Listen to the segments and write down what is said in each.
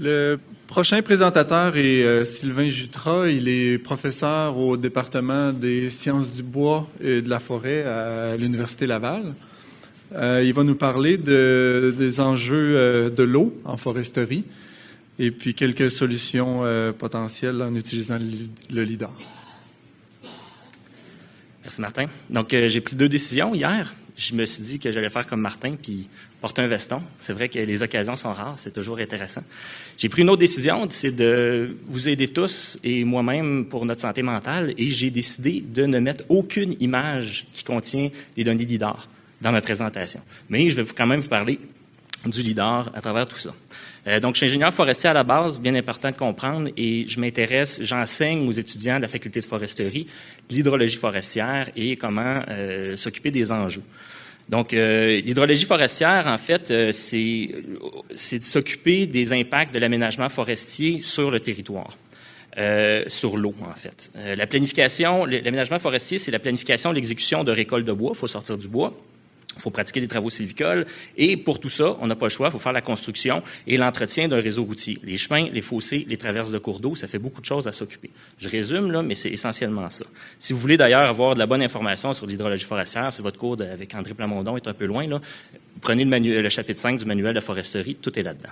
Le prochain présentateur est Sylvain Jutras. Il est professeur au département des sciences du bois et de la forêt à l'Université Laval. Il va nous parler des enjeux de l'eau en foresterie et puis quelques solutions potentielles en utilisant le lidar. Merci Martin. Donc j'ai pris 2 décisions hier. Je me suis dit que j'allais faire comme Martin puis porter un veston. C'est vrai que les occasions sont rares, c'est toujours intéressant. J'ai pris une autre décision, c'est de vous aider tous et moi-même pour notre santé mentale, et j'ai décidé de ne mettre aucune image qui contient des données lidar dans ma présentation. Mais je vais quand même vous parler du lidar à travers tout ça. Donc, je suis ingénieur forestier à la base, bien important de comprendre, et j'enseigne aux étudiants de la faculté de foresterie l'hydrologie forestière et comment s'occuper des enjeux. Donc, l'hydrologie forestière, en fait, c'est de s'occuper des impacts de l'aménagement forestier sur le territoire. Sur l'eau, en fait. La planification, l'aménagement forestier, c'est la planification, l'exécution de récoltes de bois. Il faut sortir du bois. Il faut pratiquer des travaux sylvicoles. Et pour tout ça, on n'a pas le choix. Il faut faire la construction et l'entretien d'un réseau routier. Les chemins, les fossés, les traverses de cours d'eau, ça fait beaucoup de choses à s'occuper. Je résume, là, mais c'est essentiellement ça. Si vous voulez d'ailleurs avoir de la bonne information sur l'hydrologie forestière, c'est votre cours avec André Plamondon est un peu loin, là. Prenez le chapitre 5 du manuel de foresterie, tout est là-dedans.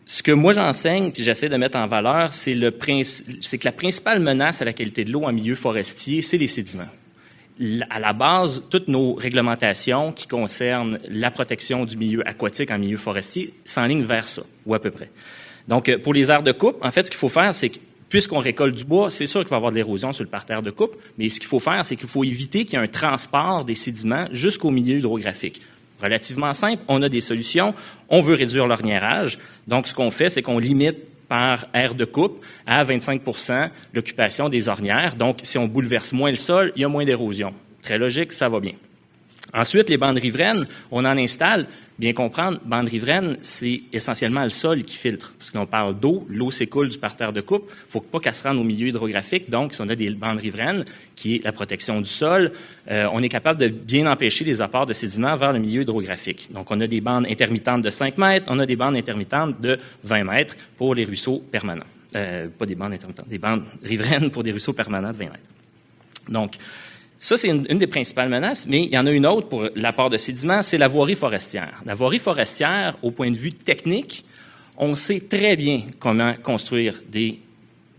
Ce que moi j'enseigne, puis j'essaie de mettre en valeur, c'est que la principale menace à la qualité de l'eau en milieu forestier, c'est les sédiments. À la base, toutes nos réglementations qui concernent la protection du milieu aquatique en milieu forestier s'enlignent vers ça, ou à peu près. Donc, pour les aires de coupe, en fait, ce qu'il faut faire, c'est que, puisqu'on récolte du bois, c'est sûr qu'il va y avoir de l'érosion sur le parterre de coupe, mais ce qu'il faut faire, c'est qu'il faut éviter qu'il y ait un transport des sédiments jusqu'au milieu hydrographique. Relativement simple, on a des solutions, on veut réduire l'orniérage, donc ce qu'on fait, c'est qu'on limite par aire de coupe à 25 % l'occupation des ornières. Donc, si on bouleverse moins le sol, il y a moins d'érosion. Très logique, ça va bien. Ensuite, les bandes riveraines, on en installe. Bien comprendre, bandes riveraines, c'est essentiellement le sol qui filtre. Parce qu'on parle d'eau, l'eau s'écoule du parterre de coupe. Il ne faut pas qu'elle se rende au milieu hydrographique. Donc, si on a des bandes riveraines, qui est la protection du sol, on est capable de bien empêcher les apports de sédiments vers le milieu hydrographique. Donc, on a des bandes intermittentes de 5 mètres, on a des bandes intermittentes de 20 mètres pour les ruisseaux permanents. Pas des bandes intermittentes, des bandes riveraines pour des ruisseaux permanents de 20 mètres. Donc, ça, c'est une des principales menaces, mais il y en a une autre pour l'apport de sédiments, c'est la voirie forestière. La voirie forestière, au point de vue technique, on sait très bien comment construire des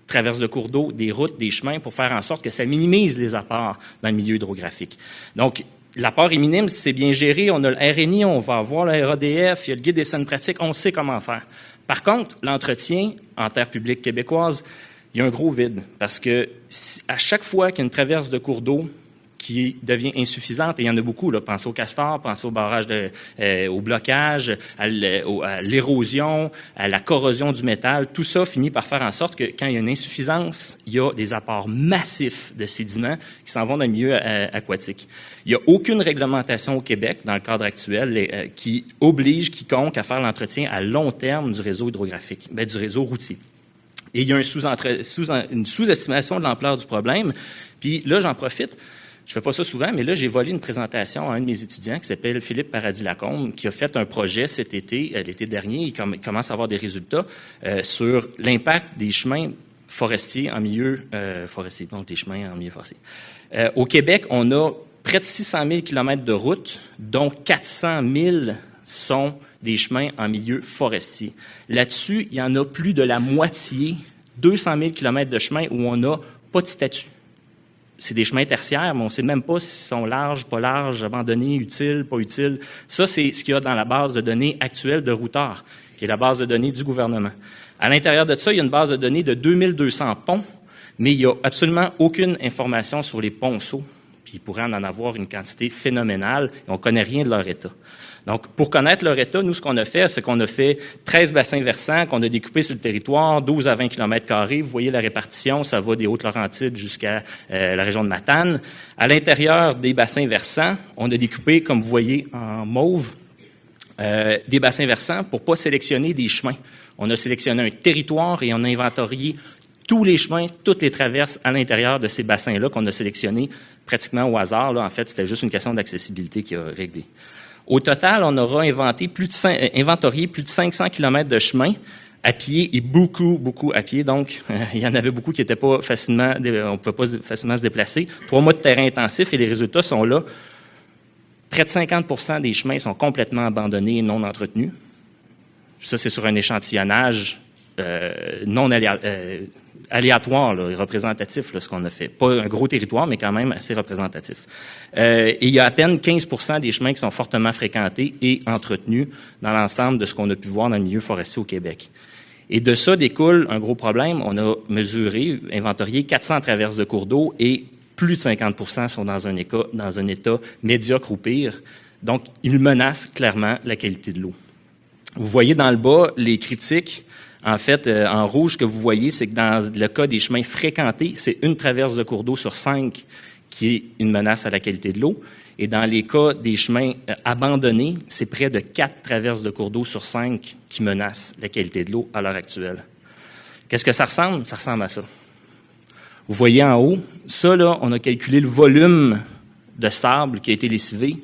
traverses de cours d'eau, des routes, des chemins pour faire en sorte que ça minimise les apports dans le milieu hydrographique. Donc, l'apport est minime, si c'est bien géré, on a le RNI, on va avoir le RADF, il y a le guide des saines pratiques, on sait comment faire. Par contre, l'entretien en terre publique québécoise, il y a un gros vide parce que à chaque fois qu'il y a une traverse de cours d'eau qui devient insuffisante, et il y en a beaucoup, là. Pensez au castor, pensez au barrage au blocage, à l'érosion, à la corrosion du métal. Tout ça finit par faire en sorte que quand il y a une insuffisance, il y a des apports massifs de sédiments qui s'en vont dans le milieu aquatique. Il n'y a aucune réglementation au Québec, dans le cadre actuel, qui oblige quiconque à faire l'entretien à long terme du réseau hydrographique, du réseau routier. Et il y a une sous-estimation de l'ampleur du problème. Puis là, j'en profite. Je fais pas ça souvent, mais là, j'ai volé une présentation à un de mes étudiants qui s'appelle Philippe Paradis-Lacombe, qui a fait un projet cet été, l'été dernier, il commence à avoir des résultats sur l'impact des chemins forestiers en milieu forestier, donc des chemins en milieu forestier. Au Québec, on a près de 600 000 kilomètres de routes, dont 400 000 sont des chemins en milieu forestier. Là-dessus, il y en a plus de la moitié, 200 000 kilomètres de chemins où on n'a pas de statut. C'est des chemins tertiaires, mais on ne sait même pas s'ils sont larges, pas larges, abandonnés, utiles, pas utiles. Ça, c'est ce qu'il y a dans la base de données actuelle de Routard, qui est la base de données du gouvernement. À l'intérieur de ça, il y a une base de données de 2200 ponts, mais il n'y a absolument aucune information sur les ponceaux. Puis il pourrait en avoir une quantité phénoménale, et on ne connaît rien de leur état. Donc, pour connaître leur état, nous, ce qu'on a fait, c'est qu'on a fait 13 bassins versants qu'on a découpés sur le territoire, 12 à 20 km². Vous voyez la répartition, ça va des Hautes-Laurentides jusqu'à la région de Matane. À l'intérieur des bassins versants, on a découpé, comme vous voyez en mauve, des bassins versants pour pas sélectionner des chemins. On a sélectionné un territoire et on a inventorié tous les chemins, toutes les traverses à l'intérieur de ces bassins-là qu'on a sélectionnés pratiquement au hasard. Là, en fait, c'était juste une question d'accessibilité qui a réglé. Au total, on aura inventorié plus de 500 km de chemin à pied et beaucoup à pied. Donc, il y en avait beaucoup qui n'étaient pas facilement, on ne pouvait pas facilement se déplacer. 3 mois de terrain intensif et les résultats sont là. Près de 50% des chemins sont complètement abandonnés et non entretenus. Ça, c'est sur un échantillonnage non aléatoire, là, et représentatif, là, ce qu'on a fait. Pas un gros territoire, mais quand même assez représentatif. Et il y a à peine 15% des chemins qui sont fortement fréquentés et entretenus dans l'ensemble de ce qu'on a pu voir dans le milieu forestier au Québec. Et de ça découle un gros problème. On a mesuré, inventorié 400 traverses de cours d'eau et plus de 50% sont dans un état médiocre ou pire. Donc, ils menacent clairement la qualité de l'eau. Vous voyez dans le bas les critiques. En fait, en rouge, ce que vous voyez, c'est que dans le cas des chemins fréquentés, c'est une traverse de cours d'eau sur 5 qui est une menace à la qualité de l'eau. Et dans les cas des chemins abandonnés, c'est près de 4 traverses de cours d'eau sur 5 qui menacent la qualité de l'eau à l'heure actuelle. Qu'est-ce que ça ressemble? Ça ressemble à ça. Vous voyez en haut, ça, là, on a calculé le volume de sable qui a été lessivé.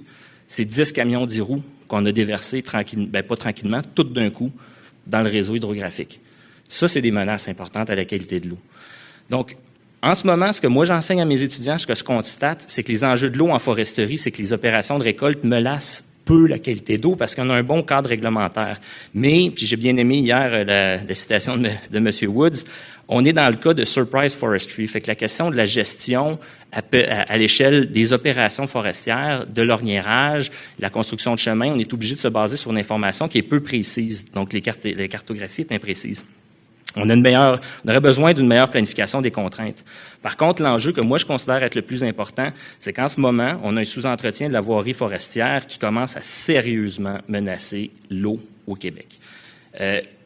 C'est 10 camions d'10 roues qu'on a déversés pas tranquillement, tout d'un coup, dans le réseau hydrographique. Ça, c'est des menaces importantes à la qualité de l'eau. Donc, en ce moment, ce que moi j'enseigne à mes étudiants, ce que je constate, c'est que les enjeux de l'eau en foresterie, c'est que les opérations de récolte menacent peu la qualité d'eau parce qu'on a un bon cadre réglementaire. Mais, puis j'ai bien aimé hier la citation de M. Woods, on est dans le cas de surprise forestry. Fait que la question de la gestion à l'échelle des opérations forestières, de l'orniérage, de la construction de chemins, on est obligé de se baser sur une information qui est peu précise. Donc, la cartographie est imprécise. On aurait besoin d'une meilleure planification des contraintes. Par contre, l'enjeu que moi je considère être le plus important, c'est qu'en ce moment, on a un sous-entretien de la voirie forestière qui commence à sérieusement menacer l'eau au Québec.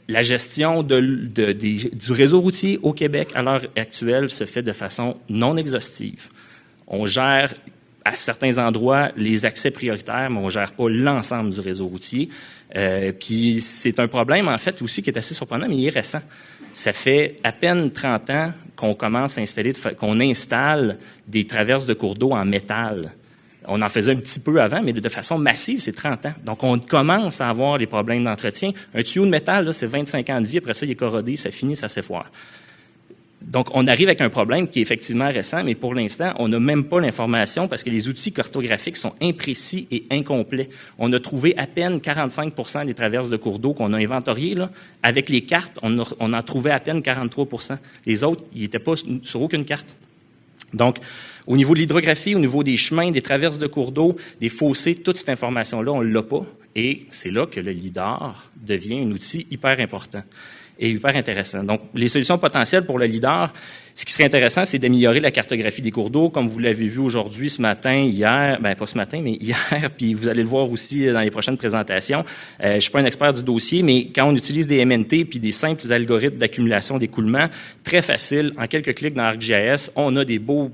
La gestion du réseau routier au Québec à l'heure actuelle se fait de façon non exhaustive. On gère à certains endroits les accès prioritaires, mais on ne gère pas l'ensemble du réseau routier. Puis c'est un problème, en fait, aussi qui est assez surprenant, mais il est récent. Ça fait à peine 30 ans qu'on commence à qu'on installe des traverses de cours d'eau en métal. On en faisait un petit peu avant, mais de façon massive, c'est 30 ans. Donc, on commence à avoir des problèmes d'entretien. Un tuyau de métal, là, c'est 25 ans de vie. Après ça, il est corrodé, ça finit, ça s'effoire. Donc, on arrive avec un problème qui est effectivement récent, mais pour l'instant, on n'a même pas l'information parce que les outils cartographiques sont imprécis et incomplets. On a trouvé à peine 45% des traverses de cours d'eau qu'on a inventoriées. Là. Avec les cartes, on en trouvait à peine 43%. Les autres, ils n'étaient pas sur aucune carte. Donc, au niveau de l'hydrographie, au niveau des chemins, des traverses de cours d'eau, des fossés, toute cette information-là, on ne l'a pas. Et c'est là que le LIDAR devient un outil hyper important et hyper intéressant. Donc, les solutions potentielles pour le LIDAR, ce qui serait intéressant, c'est d'améliorer la cartographie des cours d'eau, comme vous l'avez vu aujourd'hui, ce matin, hier, pas ce matin, mais hier, puis vous allez le voir aussi dans les prochaines présentations. Je suis pas un expert du dossier, mais quand on utilise des MNT puis des simples algorithmes d'accumulation d'écoulement, très facile, en quelques clics dans ArcGIS, on a des beaux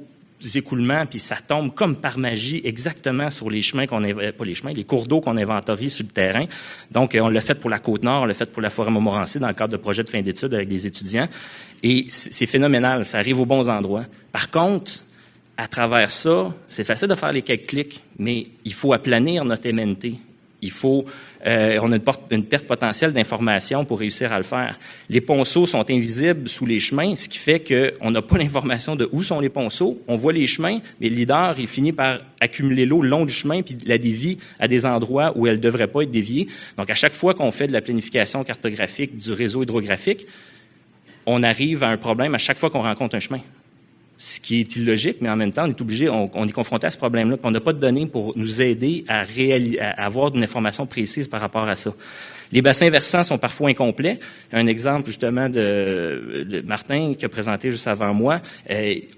écoulements, puis ça tombe comme par magie exactement sur les chemins les cours d'eau qu'on inventorie sur le terrain. Donc, on l'a fait pour la Côte-Nord, on l'a fait pour la Forêt-Montmorency dans le cadre de projets de fin d'études avec des étudiants. Et c'est phénoménal, ça arrive aux bons endroits. Par contre, à travers ça, c'est facile de faire les quelques clics, mais il faut aplanir notre MNT. On a une perte potentielle d'information pour réussir à le faire. Les ponceaux sont invisibles sous les chemins, ce qui fait qu'on n'a pas l'information de où sont les ponceaux. On voit les chemins, mais le LIDAR, il finit par accumuler l'eau le long du chemin puis la dévie à des endroits où elle ne devrait pas être déviée. Donc, à chaque fois qu'on fait de la planification cartographique du réseau hydrographique, on arrive à un problème à chaque fois qu'on rencontre un chemin. Ce qui est illogique, mais en même temps, on est obligé, on est confronté à ce problème-là, qu'on n'a pas de données pour nous aider à avoir une information précise par rapport à ça. Les bassins versants sont parfois incomplets. Un exemple, justement, de Martin, qui a présenté juste avant moi,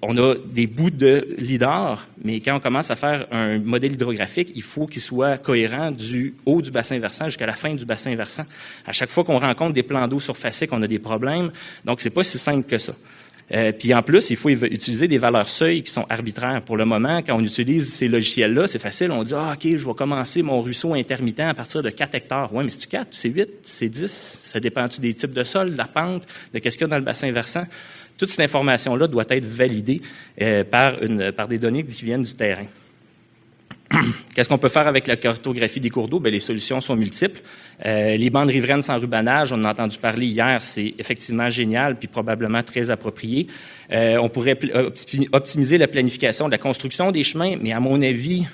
on a des bouts de LIDAR, mais quand on commence à faire un modèle hydrographique, il faut qu'il soit cohérent du haut du bassin versant jusqu'à la fin du bassin versant. À chaque fois qu'on rencontre des plans d'eau surfaciques, on a des problèmes. Donc, c'est pas si simple que ça. Puis en plus, il faut utiliser des valeurs seuil qui sont arbitraires. Pour le moment, quand on utilise ces logiciels-là, c'est facile. On dit « Ah, OK, je vais commencer mon ruisseau intermittent à partir de 4 hectares. » Oui, mais c'est-tu 4, c'est 8, c'est 10? Ça dépend-tu des types de sol, de la pente, de qu'est-ce qu'il y a dans le bassin versant? Toute cette information-là doit être validée par des données qui viennent du terrain. Qu'est-ce qu'on peut faire avec la cartographie des cours d'eau? Bien, les solutions sont multiples. Les bandes riveraines sans rubanage, on en a entendu parler hier, c'est effectivement génial puis probablement très approprié. On pourrait optimiser la planification de la construction des chemins, mais à mon avis,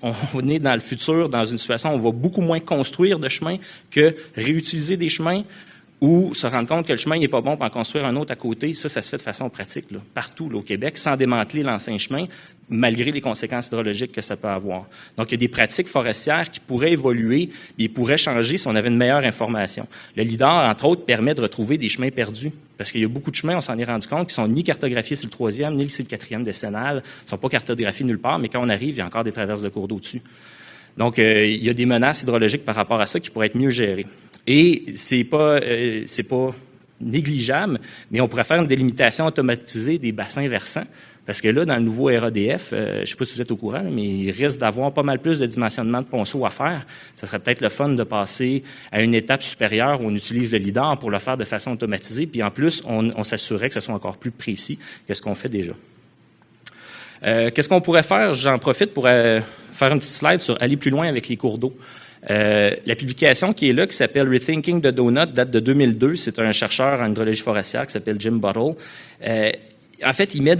on est dans le futur, dans une situation où on va beaucoup moins construire de chemins que réutiliser des chemins ou se rendre compte que le chemin n'est pas bon pour en construire un autre à côté. Ça se fait de façon pratique, là, partout là, au Québec, sans démanteler l'ancien chemin, malgré les conséquences hydrologiques que ça peut avoir. Donc, il y a des pratiques forestières qui pourraient évoluer et pourraient changer si on avait une meilleure information. Le LIDAR, entre autres, permet de retrouver des chemins perdus. Parce qu'il y a beaucoup de chemins, on s'en est rendu compte, qui sont ni cartographiés sur le 3e, ni sur le 4e décennal, ne sont pas cartographiés nulle part, mais quand on arrive, il y a encore des traverses de cours d'eau dessus. Donc, il y a des menaces hydrologiques par rapport à ça qui pourraient être mieux gérées. Et c'est pas négligeable, mais on pourrait faire une délimitation automatisée des bassins versants. Parce que là, dans le nouveau RADF, je ne sais pas si vous êtes au courant, mais il risque d'avoir pas mal plus de dimensionnement de ponceaux à faire. Ça serait peut-être le fun de passer à une étape supérieure où on utilise le LIDAR pour le faire de façon automatisée. Puis en plus, on s'assurerait que ce soit encore plus précis que ce qu'on fait déjà. Qu'est-ce qu'on pourrait faire? J'en profite pour faire une petite slide sur aller plus loin avec les cours d'eau. La publication qui est là, qui s'appelle Rethinking the Donut, date de 2002. C'est un chercheur en hydrologie forestière qui s'appelle Jim Buttle. En fait, il met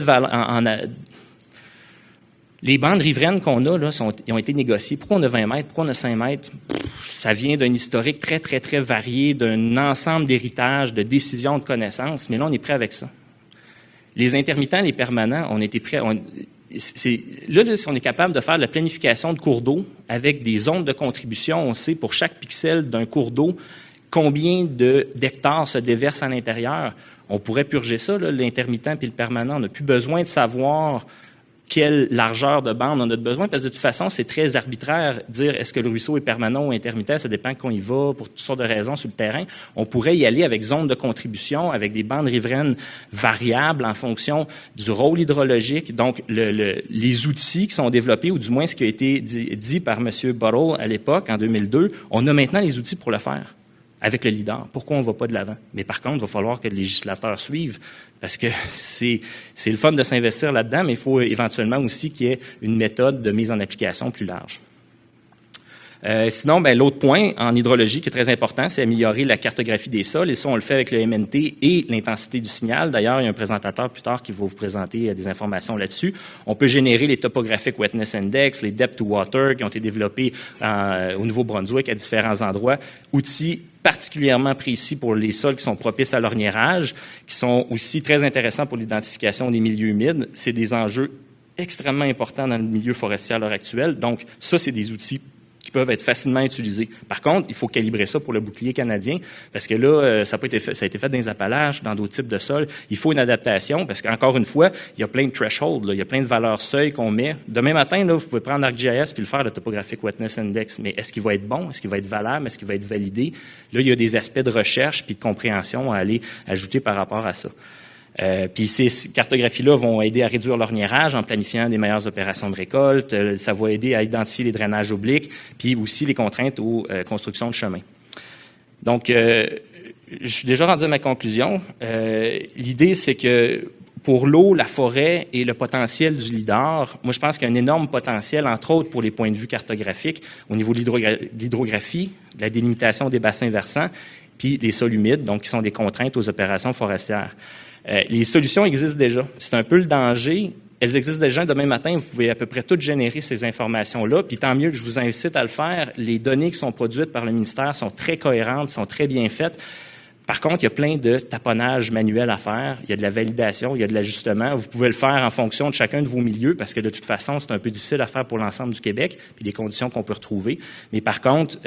les bandes riveraines qu'on a, là, ils ont été négociées. Pourquoi on a 20 mètres? Pourquoi on a 5 mètres? Ça vient d'un historique très, très, très varié, d'un ensemble d'héritages, de décisions, de connaissances. Mais là, on est prêt avec ça. Les intermittents, les permanents, on était prêts. Là, si on est capable de faire de la planification de cours d'eau avec des zones de contribution, on sait pour chaque pixel d'un cours d'eau combien d'hectares se déversent à l'intérieur. On pourrait purger ça, là, l'intermittent puis le permanent. On n'a plus besoin de savoir quelle largeur de bande on a besoin, parce que de toute façon, c'est très arbitraire. Dire est-ce que le ruisseau est permanent ou intermittent, ça dépend quand on y va, pour toutes sortes de raisons sur le terrain. On pourrait y aller avec zone de contribution, avec des bandes riveraines variables en fonction du rôle hydrologique. Donc, les outils qui sont développés, ou du moins ce qui a été dit par M. Buttle à l'époque, en 2002, on a maintenant les outils pour le faire avec le LIDAR. Pourquoi on ne va pas de l'avant? Mais par contre, il va falloir que le législateur suive, parce que c'est le fun de s'investir là-dedans, mais il faut éventuellement aussi qu'il y ait une méthode de mise en application plus large. Sinon, l'autre point en hydrologie qui est très important, c'est améliorer la cartographie des sols. Et ça, on le fait avec le MNT et l'intensité du signal. D'ailleurs, il y a un présentateur plus tard qui va vous présenter des informations là-dessus. On peut générer les topographic wetness index, les depth to water qui ont été développés au Nouveau-Brunswick à différents endroits. Outils particulièrement précis pour les sols qui sont propices à l'orniérage, qui sont aussi très intéressants pour l'identification des milieux humides. C'est des enjeux extrêmement importants dans le milieu forestier à l'heure actuelle. Donc, ça, c'est des outils qui peuvent être facilement utilisés. Par contre, il faut calibrer ça pour le bouclier canadien, parce que là, ça a été fait dans les Appalaches, dans d'autres types de sols. Il faut une adaptation, parce qu'encore une fois, il y a plein de thresholds, là, il y a plein de valeurs seuil qu'on met. Demain matin, là, vous pouvez prendre ArcGIS puis le faire, le Topographic Wetness Index, mais est-ce qu'il va être bon? Est-ce qu'il va être valable? Est-ce qu'il va être validé? Là, il y a des aspects de recherche puis de compréhension à aller ajouter par rapport à ça. Puis ces cartographies-là vont aider à réduire l'orniérage en planifiant des meilleures opérations de récolte. Ça va aider à identifier les drainages obliques, puis aussi les contraintes aux constructions de chemins. Donc, je suis déjà rendu à ma conclusion. L'idée, c'est que pour l'eau, la forêt et le potentiel du LIDAR, moi, je pense qu'il y a un énorme potentiel, entre autres pour les points de vue cartographiques, au niveau de l'hydrographie, de la délimitation des bassins versants, puis des sols humides, donc qui sont des contraintes aux opérations forestières. Les solutions existent déjà. C'est un peu le danger. Elles existent déjà. Demain matin, vous pouvez à peu près toutes générer ces informations-là. Puis tant mieux, je vous incite à le faire. Les données qui sont produites par le ministère sont très cohérentes, sont très bien faites. Par contre, il y a plein de taponnage manuel à faire. Il y a de la validation, il y a de l'ajustement. Vous pouvez le faire en fonction de chacun de vos milieux, parce que de toute façon, c'est un peu difficile à faire pour l'ensemble du Québec, puis des conditions qu'on peut retrouver. Mais par contre,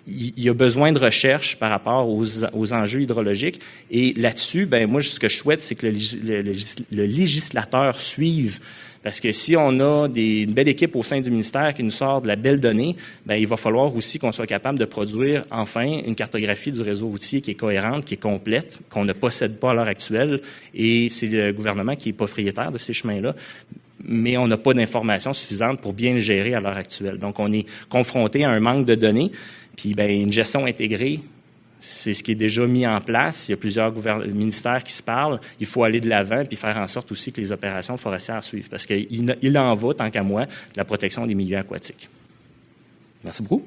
il y a besoin de recherche par rapport aux enjeux hydrologiques. Et là-dessus, moi, ce que je souhaite, c'est que le législateur suive. Parce que si on a une belle équipe au sein du ministère qui nous sort de la belle donnée, il va falloir aussi qu'on soit capable de produire enfin une cartographie du réseau routier qui est cohérente, qui est complète, qu'on ne possède pas à l'heure actuelle. Et c'est le gouvernement qui est propriétaire de ces chemins-là. Mais on n'a pas d'informations suffisantes pour bien le gérer à l'heure actuelle. Donc, on est confronté à un manque de données. Puis, une gestion intégrée, C'est ce qui est déjà mis en place. Il y a plusieurs ministères qui se parlent. Il faut aller de l'avant puis faire en sorte aussi que les opérations forestières suivent. Parce qu'il en va, tant qu'à moi, de la protection des milieux aquatiques. Merci beaucoup.